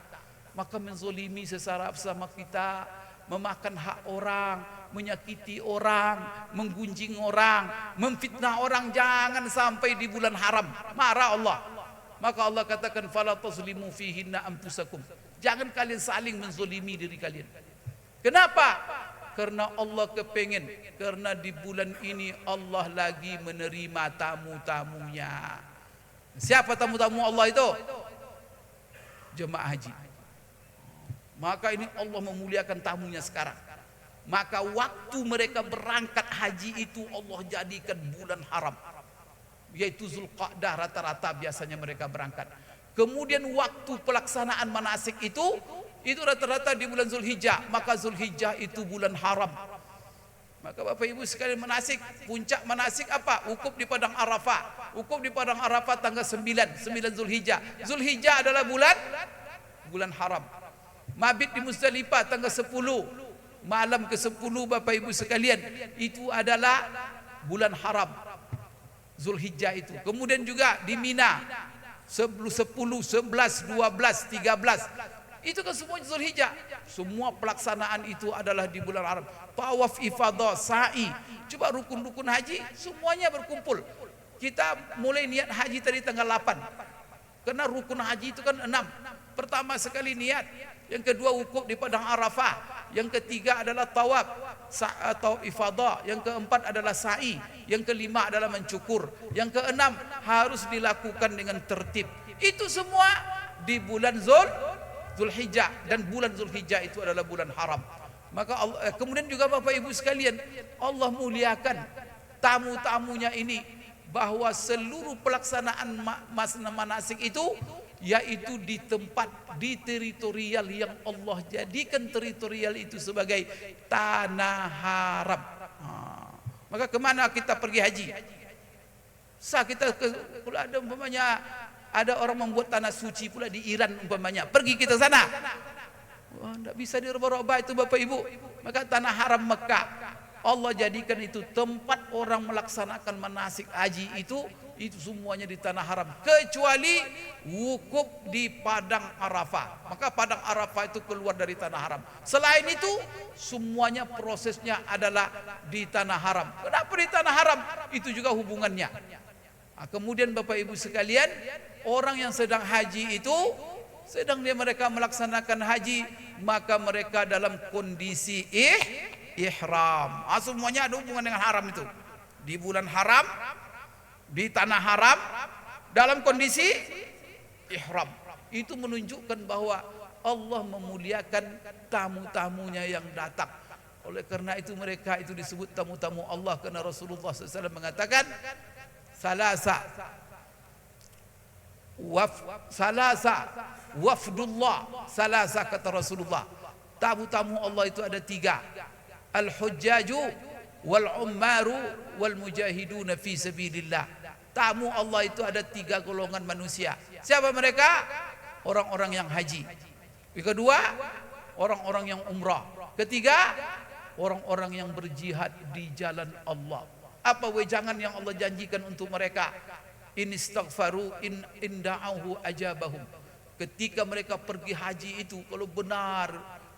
Maka menzolimi sesama kita, memakan hak orang, menyakiti orang, menggunjing orang, memfitnah orang, jangan sampai di bulan haram. Marah Allah. Maka Allah katakan fala tazlimu fihinna anfusakum. Jangan kalian saling menzolimi diri kalian. Kenapa? Karena Allah kepengen, karena di bulan ini Allah lagi menerima tamu-tamunya. Siapa tamu-tamu Allah itu? Jemaah haji. Maka ini Allah memuliakan tamunya sekarang. Maka waktu mereka berangkat haji itu Allah jadikan bulan haram, yaitu Zulqa'dah, rata-rata biasanya mereka berangkat. Kemudian waktu pelaksanaan manasik itu rata-rata di bulan Zulhijjah. Maka Zulhijjah itu bulan haram. Maka Bapak Ibu sekalian, manasik, puncak manasik apa? Wukuf di padang Arafah. Wukuf di padang Arafah tanggal 9 Zulhijjah. Zulhijjah adalah bulan haram. Mabit di Muzdalifah tanggal 10, malam ke-10 Bapak Ibu sekalian, itu adalah bulan haram, Zulhijjah itu. Kemudian juga di Mina 10, 11, 12, 13, itu kan semua Zulhijjah. Semua pelaksanaan itu adalah di bulan haram. Tawaf ifadah, sa'i, coba rukun-rukun haji semuanya berkumpul. Kita mulai niat haji tadi tanggal 8, karena rukun haji itu kan 6. Pertama sekali niat, yang kedua wukuf di padang Arafah, yang ketiga adalah tawaf atau ifadah, yang keempat adalah sa'i, yang kelima adalah mencukur, yang keenam harus dilakukan dengan tertib. Itu semua di bulan Zulhijjah, dan bulan Zulhijjah itu adalah bulan haram. Maka kemudian juga Bapak Ibu sekalian, Allah muliakan tamu-tamunya ini, bahwa seluruh pelaksanaan manasik itu yaitu di tempat, di teritorial yang Allah jadikan teritorial itu sebagai tanah haram. Maka kemana kita pergi haji? Kalau ada umpamanya ada orang membuat tanah suci pula di Iran umpamanya, pergi kita sana. Wah, tidak bisa dirubah-rubah itu Bapak Ibu. Maka tanah haram Mekah Allah jadikan itu tempat orang melaksanakan manasik haji itu semuanya di tanah haram, kecuali wukuf di padang Arafah. Maka padang Arafah itu keluar dari tanah haram. Selain itu semuanya prosesnya adalah di tanah haram. Kenapa di tanah haram? Itu juga hubungannya. Kemudian Bapak Ibu sekalian, orang yang sedang haji itu, sedang mereka melaksanakan haji, maka mereka dalam kondisi ihram. Semuanya ada hubungan dengan haram itu. Di bulan haram, di tanah haram, dalam kondisi ihram. Itu menunjukkan bahwa Allah memuliakan tamu-tamunya yang datang. Oleh karena itu mereka itu disebut tamu-tamu Allah, karena Rasulullah SAW mengatakan salasa wafdullah, salasa kata Rasulullah, tamu-tamu Allah itu ada 3, al-hujjaju wal ummaru wal mujahiduna fi sabilillah. Tamu Allah itu ada 3 golongan manusia. Siapa mereka? Orang-orang yang haji. Yang kedua, orang-orang yang umrah. Ketiga, orang-orang yang berjihad di jalan Allah. Apa wejangan yang Allah janjikan untuk mereka? In istaghfaru in da'ahu ajabahum. Ketika mereka pergi haji itu, kalau benar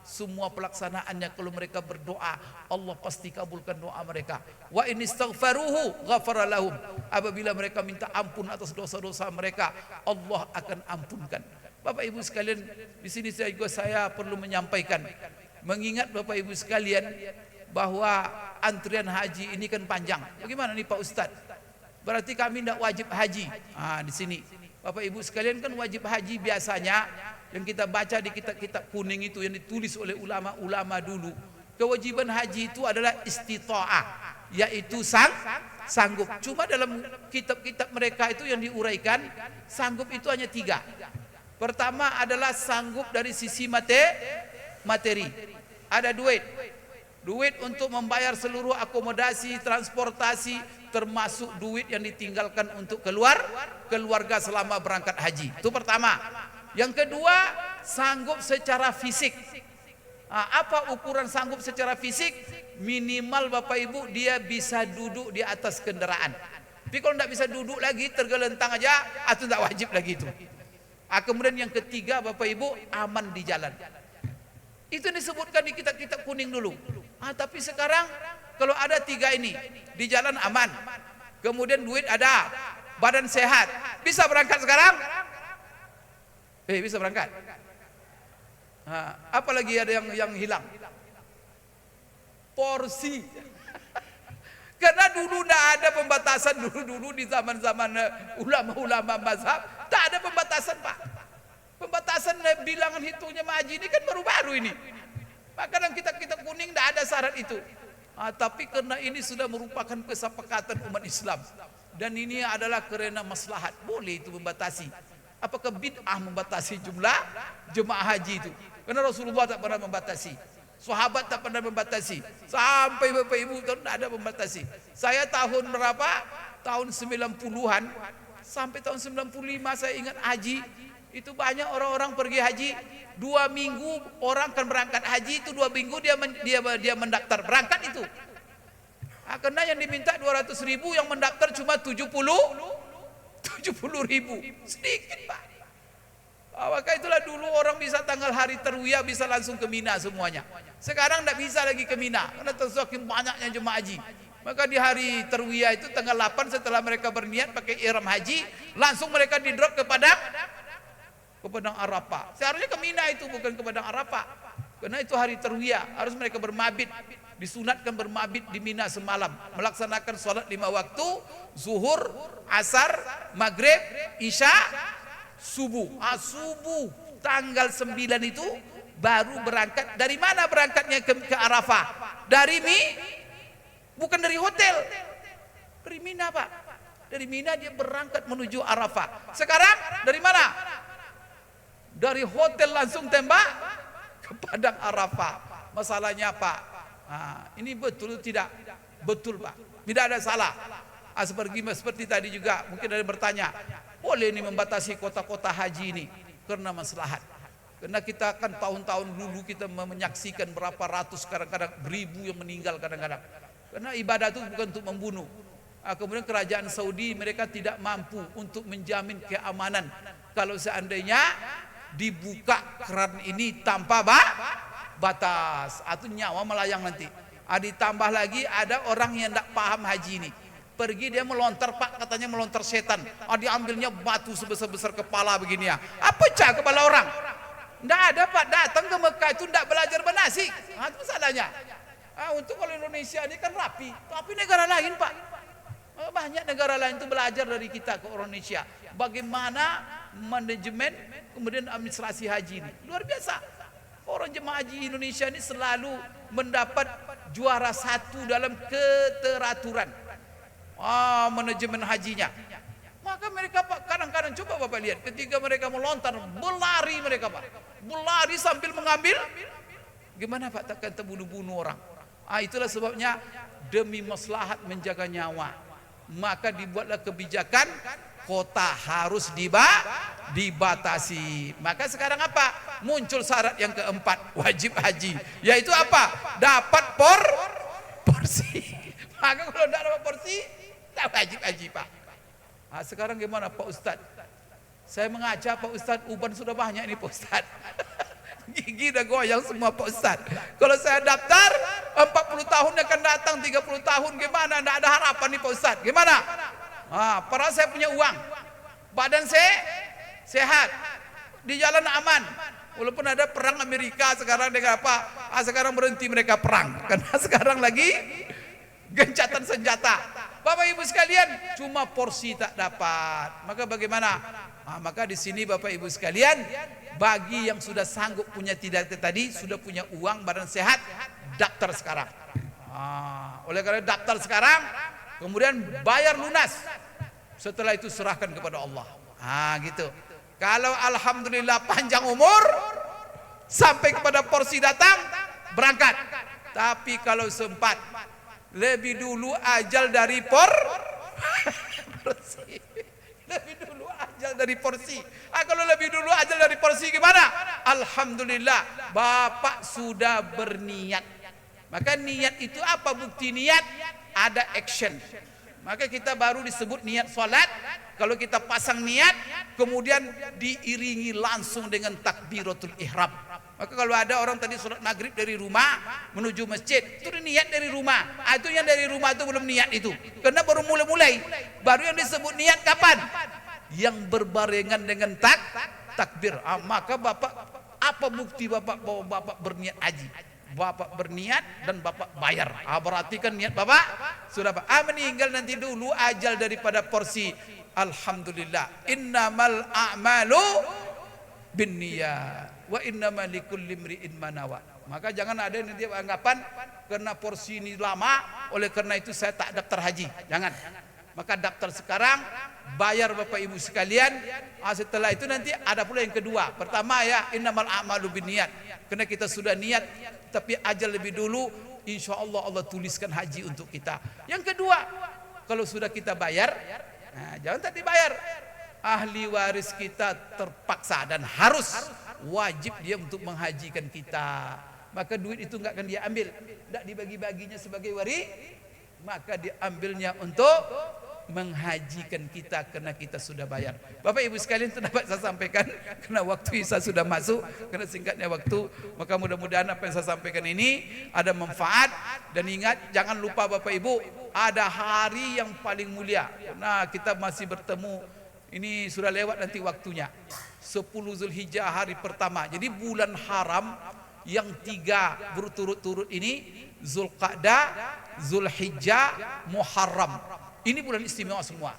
semua pelaksanaannya, kalau mereka berdoa, Allah pasti kabulkan doa mereka. Wa in istaghfaruhu ghafara lahum. Apabila mereka minta ampun atas dosa-dosa mereka, Allah akan ampunkan. Bapak Ibu sekalian, di sini saya perlu menyampaikan, mengingat Bapak Ibu sekalian bahwa antrian haji ini kan panjang. Bagaimana nih Pak Ustadz? Berarti kami tidak wajib haji. Di sini Bapak Ibu sekalian, kan wajib haji biasanya yang kita baca di kitab-kitab kuning itu yang ditulis oleh ulama-ulama dulu. Kewajiban haji itu adalah istita'ah, yaitu sanggup. Cuma dalam kitab-kitab mereka itu yang diuraikan, sanggup itu hanya 3. Pertama adalah sanggup dari sisi materi. Ada duit untuk membayar seluruh akomodasi, transportasi, termasuk duit yang ditinggalkan untuk keluarga selama berangkat haji. Itu pertama. Yang kedua, sanggup secara fisik. Apa ukuran sanggup secara fisik? Minimal Bapak Ibu dia bisa duduk di atas kendaraan. Tapi kalau tidak bisa duduk lagi, tergelentang aja, itu tidak wajib lagi itu. Kemudian yang ketiga Bapak Ibu, aman di jalan. Itu disebutkan di kitab-kitab kuning dulu. Tapi sekarang kalau ada tiga ini, di jalan aman, kemudian duit ada, badan sehat, bisa berangkat sekarang? Bisa berangkat. Apalagi ada yang hilang? Porsi. Karena dulu tidak ada pembatasan, dulu di zaman-zaman ulama-ulama mazhab, tak ada pembatasan Pak. Pembatasan bilangan hitungnya haji ini kan baru-baru ini. Maka dalam kitab-kitab kuning tidak ada syarat itu. Tapi karena ini sudah merupakan kesepakatan umat Islam, dan ini adalah karena maslahat, boleh itu membatasi. Apakah bid'ah membatasi jumlah jemaah haji itu? Karena Rasulullah tak pernah membatasi, sahabat tak pernah membatasi, sampai Bapak Ibu tidak ada membatasi. Saya tahun berapa? Tahun 90-an sampai tahun 95 saya ingat haji. Itu banyak orang-orang pergi haji 2 minggu orang kan berangkat haji, itu 2 minggu dia mendaftar berangkat itu. Karena yang diminta 200.000, yang mendaftar cuma 70.000, sedikit Pak. Maka itulah dulu orang bisa tanggal hari terwiyah bisa langsung ke Mina semuanya. Sekarang tidak bisa lagi ke Mina karena tersaking banyaknya jemaah haji. Maka di hari terwiyah itu tanggal 8 setelah mereka berniat pakai ihram haji, langsung mereka di drop ke Padang Arafah. Seharusnya ke Mina itu, bukan ke Padang Arafah. Karena itu hari terwiyah, harus mereka bermabit, disunatkan bermabit di Mina semalam, melaksanakan sholat 5 waktu, zuhur, asar, maghrib, isya, subuh. Subuh tanggal 9 itu baru berangkat. Dari mana berangkatnya ke Arafah? Dari bukan dari hotel, dari Mina Pak. Dari Mina dia berangkat menuju Arafah. Sekarang dari mana? Dari hotel langsung tembak ke Padang Arafah. Masalahnya Pak, ini betul tidak? Betul Pak, tidak ada salah. Seperti tadi juga mungkin ada yang bertanya, boleh ini membatasi kota-kota haji ini karena maslahat. Karena kita kan tahun-tahun dulu kita menyaksikan berapa ratus, kadang-kadang ribu yang meninggal kadang-kadang. Karena ibadah itu bukan untuk membunuh. Kemudian kerajaan Saudi mereka tidak mampu untuk menjamin keamanan kalau seandainya dibuka keran ini tanpa batas, atau nyawa melayang nanti. Ditambah lagi ada orang yang tidak paham haji ini, pergi dia melontar Pak, katanya melontar setan. Diambilnya batu sebesar-besar kepala begini ya, pecah kepala orang. Tidak ada Pak, datang ke Mekah itu tidak belajar manasik. Itu masalahnya. Untuk kalau Indonesia ini kan rapi, tapi negara lain Pak, banyak negara lain itu belajar dari kita ke Indonesia. Bagaimana manajemen kemudian administrasi haji ini luar biasa. Orang jemaah haji Indonesia ini selalu mendapat juara 1 dalam keteraturan manajemen hajinya. Maka mereka Pak, kadang-kadang coba Bapak lihat ketika mereka melontar, berlari mereka Pak, berlari sambil mengambil. Gimana Pak, takkan terbunuh-bunuh orang? Itulah sebabnya demi maslahat menjaga nyawa, maka dibuatlah kebijakan kota harus dibatasi. Maka sekarang apa? Muncul syarat yang keempat, wajib haji, yaitu apa? Dapat porsi. Maka kalau tidak dapat porsi, tak wajib haji Pak. Sekarang gimana Pak Ustadz? Saya mengajar Pak Ustadz, uban sudah banyak ini Pak Ustadz. Gigi udah goyang semua Pak Ustadz. Kalau saya daftar 40 tahun akan datang, 30 tahun gimana? Tidak ada harapan nih Pak Ustadz. Gimana? Padahal saya punya uang, badan saya sehat, di jalan aman. Walaupun ada perang Amerika sekarang dengan apa? Sekarang berhenti mereka perang karena sekarang lagi gencatan senjata. Bapak Ibu sekalian, cuma porsi tak dapat. Maka bagaimana? Maka di sini Bapak Ibu sekalian, bagi yang sudah sanggup punya tidak tadi, sudah punya uang, badan sehat, daftar sekarang. Oleh karena daftar sekarang, kemudian bayar lunas. Setelah itu serahkan kepada Allah. Gitu. Kalau alhamdulillah panjang umur sampai kepada porsi datang, berangkat. Tapi kalau sempat lebih dulu ajal dari porsi. Lebih dulu ajal dari porsi. Kalau lebih dulu ajal dari porsi gimana? Alhamdulillah Bapak sudah berniat. Maka niat itu apa bukti niat? Ada action. Maka kita baru disebut niat salat. Kalau kita pasang niat, kemudian diiringi langsung dengan takbiratul ihram. Maka kalau ada orang tadi salat maghrib dari rumah menuju masjid, itu niat dari rumah. Itu yang dari rumah itu belum niat itu. Karena baru mulai-mulai. Baru yang disebut niat kapan? Yang berbarengan dengan takbir. Maka Bapak, apa bukti Bapak bahwa Bapak berniat haji? Bapak berniat dan Bapak bayar. Berarti kan niat Bapak sudah meninggal nanti dulu ajal daripada porsi. Alhamdulillah. Innamal a'malu binniyat wa innamal likulli imri'in ma nawa. Maka jangan ada nanti anggapan karena porsi ini lama, oleh karena itu saya tak daftar haji. Jangan. Maka daftar sekarang, bayar Bapak Ibu sekalian. Setelah itu nanti ada pula yang kedua. Pertama ya innamal a'malu binniyat. Karena kita sudah niat, tapi ajal lebih dulu, insya Allah Allah tuliskan haji untuk kita. Yang kedua, kalau sudah kita bayar, jangan tak dibayar. Ahli waris kita terpaksa dan harus wajib dia untuk menghajikan kita. Maka duit itu enggak akan dia ambil, enggak dibagi-baginya sebagai waris, maka diambilnya untuk menghajikan kita karena kita sudah bayar. Bapak Ibu sekalian, itu dapat saya sampaikan karena waktu Isa sudah masuk, karena singkatnya waktu. Maka mudah-mudahan apa yang saya sampaikan ini ada manfaat. Dan ingat, jangan lupa Bapak Ibu, ada hari yang paling mulia. Nah, kita masih bertemu, ini sudah lewat nanti waktunya, 10 Zulhijjah hari pertama. Jadi bulan haram yang 3 berturut-turut ini, Zulqa'dah, Zulhijjah, Muharram. Ini bulan istimewa semua.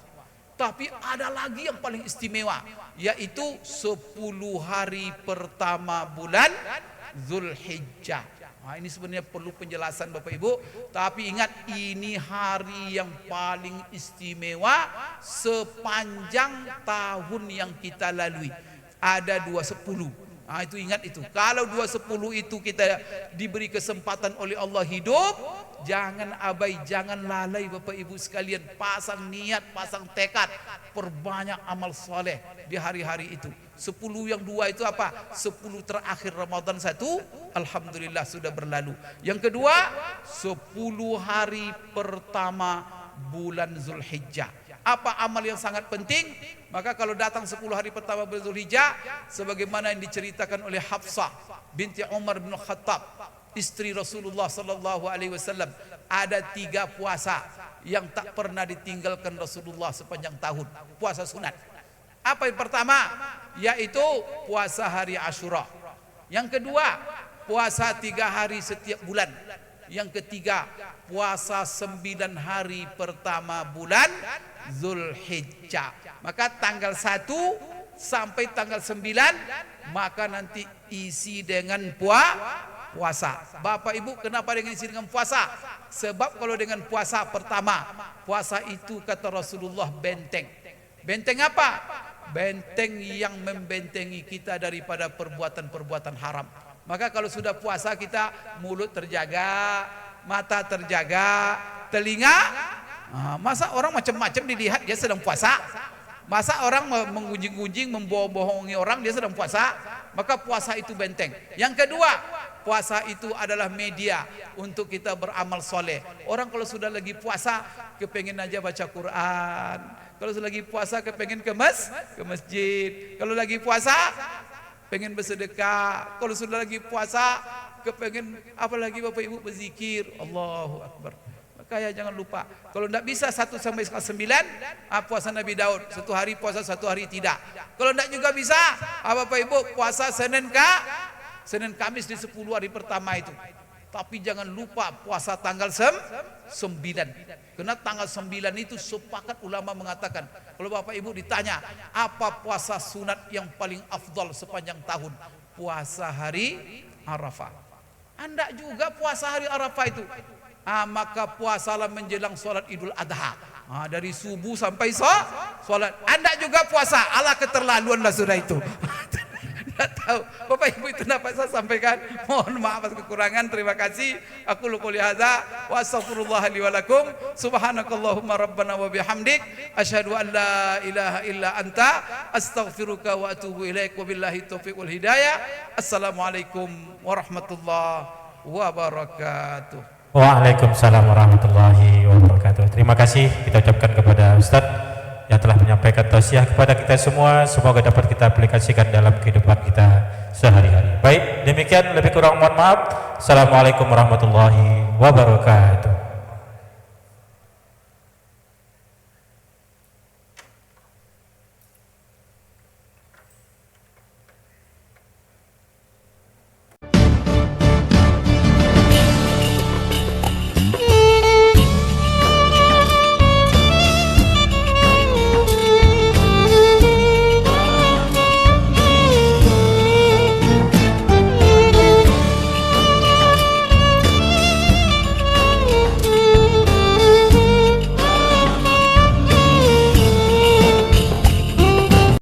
Tapi ada lagi yang paling istimewa, yaitu 10 hari pertama bulan Zulhijjah. Ini sebenarnya perlu penjelasan Bapak Ibu. Tapi ingat, ini hari yang paling istimewa sepanjang tahun yang kita lalui. Ada 210. Itu ingat itu. Kalau 210 itu kita diberi kesempatan oleh Allah hidup, jangan abai, jangan lalai Bapak Ibu sekalian. Pasang niat, pasang tekad, perbanyak amal soleh di hari-hari itu. 10 yang 2 itu apa? 10 terakhir Ramadan 1, alhamdulillah sudah berlalu. Yang kedua, 10 hari pertama bulan Zulhijjah. Apa amal yang sangat penting? Maka kalau datang 10 hari pertama bulan Zulhijjah, sebagaimana yang diceritakan oleh Hafsah binti Umar bin Khattab, istri Rasulullah sallallahu alaihi wasallam, ada 3 puasa yang tak pernah ditinggalkan Rasulullah sepanjang tahun, puasa sunat. Apa yang pertama? Yaitu puasa hari Asyura. Yang kedua, puasa 3 hari setiap bulan. Yang ketiga, puasa 9 hari pertama bulan Zulhijjah. Maka tanggal 1 sampai tanggal 9, maka nanti isi dengan puasa. Bapak Ibu, kenapa dengan isi dengan puasa? Sebab kalau dengan puasa pertama, puasa itu kata Rasulullah benteng. Benteng apa? Benteng yang membentengi kita daripada perbuatan-perbuatan haram. Maka kalau sudah puasa, kita mulut terjaga, mata terjaga, telinga. Masa orang macam-macam dilihat dia sedang puasa? Masa orang menggunjing-gunjing, membohongi orang dia sedang puasa? Maka puasa itu benteng. Yang kedua, puasa itu adalah media untuk kita beramal soleh. Orang kalau sudah lagi puasa, kepengen aja baca Quran. Kalau sudah lagi puasa, kepengen ke masjid. Kalau lagi puasa, pengen bersedekah. Kalau sudah lagi puasa, kepengen apalagi Bapak Ibu berzikir. Allahu Akbar. Maka ya jangan lupa, kalau tidak bisa 1 sampai 9, puasa Nabi Daud, 1 hari puasa 1 hari tidak. Kalau tidak juga bisa, Bapak Ibu puasa Senin Kamis di 10 hari pertama itu. Tapi jangan lupa puasa tanggal 9. Karena tanggal 9 itu sepakat ulama mengatakan, kalau Bapak Ibu ditanya, apa puasa sunat yang paling afdal sepanjang tahun? Puasa hari Arafah. Anda juga puasa hari Arafah itu. Maka puasalah menjelang sholat Idul Adha. Dari subuh sampai sholat. Anda juga puasa. Ala keterlaluan lah sudah itu. Nggak tahu. Bapak Ibu itu dapat saya sampaikan. Mohon maaf atas kekurangan. Terima kasih. Aku qouli hadza wa astaghfirullah li wa lakum. Subhanakallahumma rabbana wa bihamdik asyhadu an la ilaha illa anta astaghfiruka wa atubu ilaik. Wabillahi taufiq wal hidayah. Assalamualaikum warahmatullahi wabarakatuh. Waalaikumsalam warahmatullahi wabarakatuh. Terima kasih kita ucapkan kepada Ustadz yang telah menyampaikan tausiah kepada kita semua. Semoga dapat kita aplikasikan dalam kehidupan kita sehari-hari. Baik, demikian, lebih kurang mohon maaf. Assalamualaikum warahmatullahi wabarakatuh.